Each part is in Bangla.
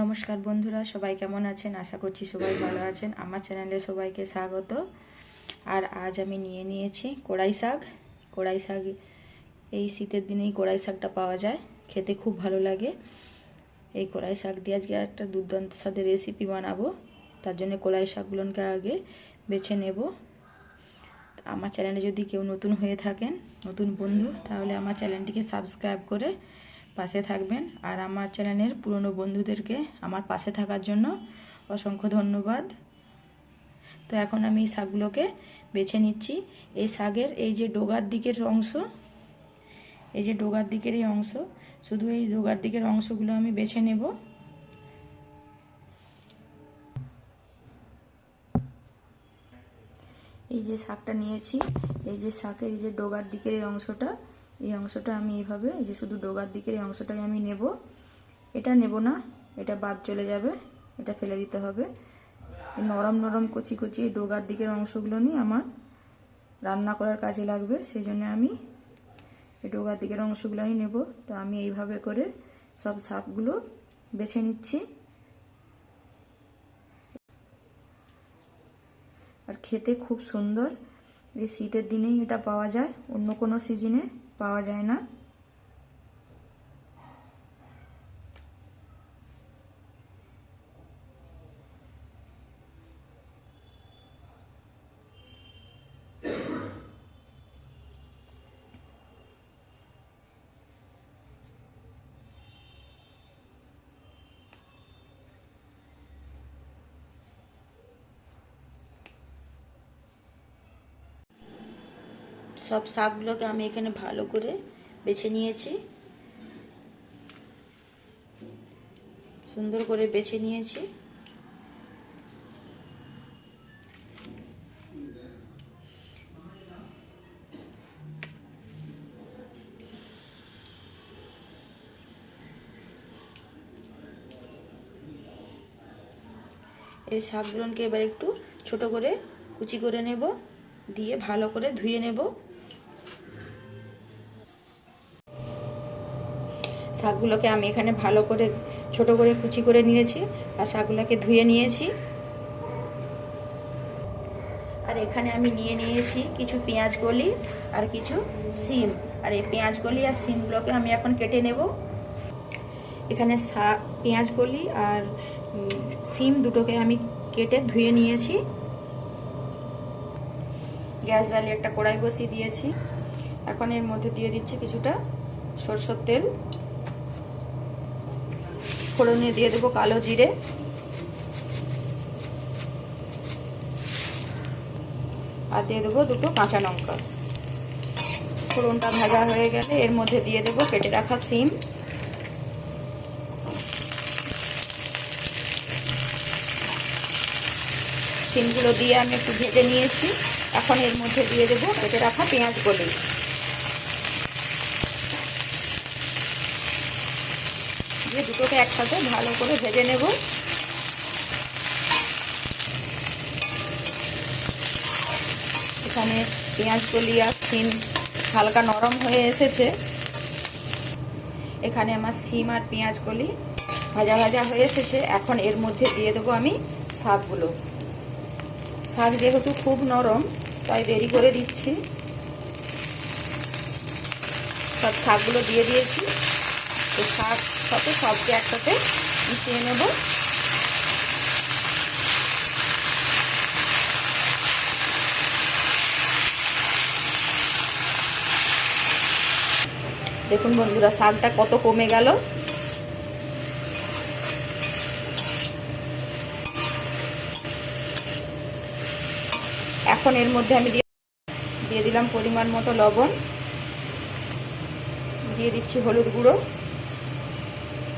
নমস্কার বন্ধুরা, সবাই কেমন আছেন? আশা করছি সবাই ভালো আছেন। আমার চ্যানেলে সবাইকে স্বাগত। আর আজ আমি নিয়ে নিয়েছি কড়াই শাক। কড়াই শাক এই শীতের দিনেই কড়াই শাকটা পাওয়া যায়, খেতে খুব ভালো লাগে। এই কড়াই শাক দিয়ে আজকে একটা দুর্দান্ত স্বাদের রেসিপি বানাবো। তার জন্য কড়াই শাকগুলোকে আগে বেছে নেব। আমার চ্যানেলে যদি কেউ নতুন হয়ে থাকেন, নতুন বন্ধু, তাহলে আমার চ্যানেলটিকে সাবস্ক্রাইব করে পাশে থাকবেন। আর আমার চ্যানেলের পুরনো বন্ধুদেরকে আমার পাশে থাকার জন্য অসংখ্য ধন্যবাদ। তো এখন আমি এই শাকগুলোকে বেছে নিচ্ছি। এই শাকের এই যে ডগার দিকের অংশ, এই যে ডগার দিকের এই অংশ, শুধু এই ডগার দিকের অংশগুলো আমি বেছে নেব। এই যে শাকটা নিয়েছি, এই যে শাকের এই যে ডগার দিকের এই অংশটা, এই অংশটা আমি এইভাবে, এই যে শুধু ডগার দিকের এই অংশটাই আমি নেব। এটা নেব না, এটা বাদ চলে যাবে, এটা ফেলে দিতে হবে। নরম নরম কচি কচি এই ডগার দিকের অংশগুলো নিয়ে আমার রান্না করার কাজে লাগবে, সেই জন্য আমি এই ডগার দিকের অংশগুলো আমি নেব। তো আমি এইভাবে করে সব শাকগুলো বেছে নিচ্ছি। আর খেতে খুব সুন্দর। এই শীতের দিনেই এটা পাওয়া যায়, অন্য কোনো সিজনে পাওয়া যায় না। সব শাকগুলোকে আমি এখানে ভালো করে বেছে নিয়েছি, সুন্দর করে বেছে নিয়েছি। এই শাকগুলোকে এবার একটু ছোট করে কুচি করে নেব, দিয়ে ভালো করে ধুয়ে নেব। শাকগুলোকে আমি এখানে ভালো করে ছোট করে কুচি করে নিয়েছি, আর শাকগুলোকে ধুয়ে নিয়েছি। আর এখানে আমি নিয়ে নিয়েছি কিছু পেঁয়াজ কলি আর কিছু সিম। আর এই পেঁয়াজ কলি আর সিমগুলোকে আমি এখন কেটে নেব। এখানে পেঁয়াজ কলি আর সিম দুটোকে আমি কেটে ধুয়ে নিয়েছি। গ্যাস জ্বালিয়ে একটা কড়াই বসিয়ে দিয়েছি। এখন এর মধ্যে দিয়ে দিচ্ছি কিছুটা সরষের তেল। ফোড়নে দিয়ে দেবো কালো জিরে, আর দিয়ে দেবো দুটো কাঁচা লঙ্কা। ফোড়নটা ভাজা হয়ে গেলে এর মধ্যে দিয়ে দেবো কেটে রাখা সিম। সিমগুলো দিয়ে আমি একটু ভেজে নিয়েছি। এখন এর মধ্যে দিয়ে দেবো কেটে রাখা পেঁয়াজ কলি। দিয়ে দুটোকে একসাথে ভালো করে ভেজে নেব। এখানে পেঁয়াজ কলি আর সিম হালকা নরম হয়ে এসেছে। এখানে আমার সিম আর পেঁয়াজ কলি ভাজা ভাজা হয়ে এসেছে। এখন এর মধ্যে দিয়ে দেবো আমি শাকগুলো। শাক যেহেতু খুব নরম, তাই দেরি করে দিচ্ছি। সব শাকগুলো দিয়ে দিয়েছি। তো শাক সাথে সবকে একসাথে মিশিয়ে নেব। দেখুন বন্ধুরা, শাকটা কত কমে গেল। এখন এর মধ্যে আমি দিয়ে দিলাম পরিমাণ মতো লবণ, দিয়ে দিচ্ছি হলুদ গুঁড়ো।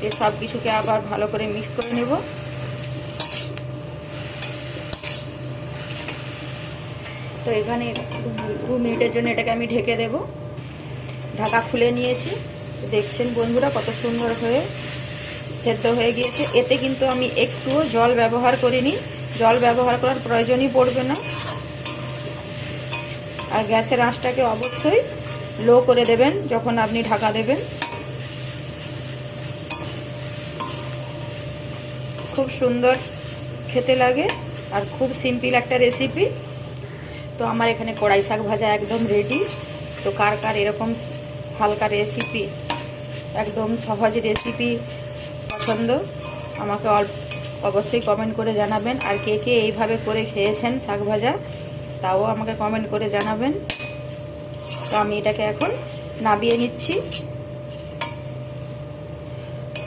এই সব কিছুকে আবার ভালো করে মিক্স করে নেব। তো এখানে 2 মিনিটের জন্য এটাকে আমি ঢেকে দেব। ঢাকা খুলে নিয়েছি। দেখছেন বন্ধুরা কত সুন্দর হয়ে সেদ্ধ হয়ে গিয়েছে। এতে কিন্তু আমি একটুও জল ব্যবহার করিনি, জল ব্যবহার করার প্রয়োজনই পড়বে না। আর গ্যাসের আঁচটাকে অবশ্যই লো করে দেবেন যখন আপনি ঢাকা দেবেন। খুব সুন্দর খেতে লাগে আর খুব সিম্পল একটা রেসিপি। তো আমার এখানে কড়াই শাক ভাজা একদম রেডি। তো কার কার এরকম হালকা রেসিপি, একদম সহজ রেসিপি পছন্দ আমাকে অবশ্যই কমেন্ট করে জানাবেন। আর কে কে এইভাবে করে খেয়েছেন শাক ভাজা তাও আমাকে কমেন্ট করে জানাবেন। তো আমি এটাকে এখন নামিয়ে নিচ্ছি।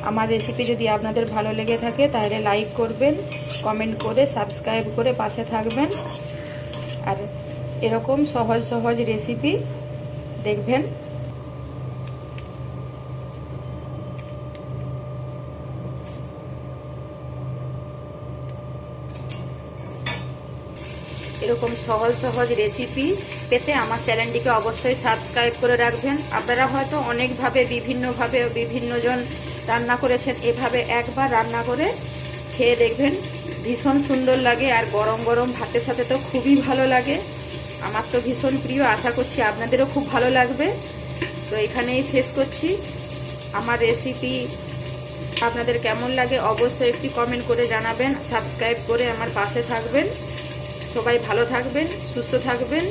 আমার রেসিপি যদি আপনাদের ভালো লেগে থাকে তাহলে লাইক করবেন, কমেন্ট করে সাবস্ক্রাইব করে পাশে থাকবেন। আর এরকম সহজ সহজ রেসিপি দেখবেন। এরকম সহজ সহজ রেসিপি পেতে আমার চ্যানেলটিকে অবশ্যই সাবস্ক্রাইব করে রাখবেন। আপনারা হয়তো অনেকভাবে বিভিন্নভাবে বিভিন্নজন রান্না করেছেন, এভাবে একবার রান্না করে খেয়ে দেখবেন, ভীষণ সুন্দর লাগে। আর গরম গরম ভাতের সাথে তো খুবই ভালো লাগে। আমার তো ভীষণ প্রিয়, আশা করছি আপনাদেরও খুব ভালো লাগবে। তো এখানেই শেষ করছি। আমার রেসিপি আপনাদের কেমন লাগে অবশ্যই একটি কমেন্ট করে জানাবেন, সাবস্ক্রাইব করে আমার পাশে থাকবেন। সবাই ভালো থাকবেন, সুস্থ থাকবেন।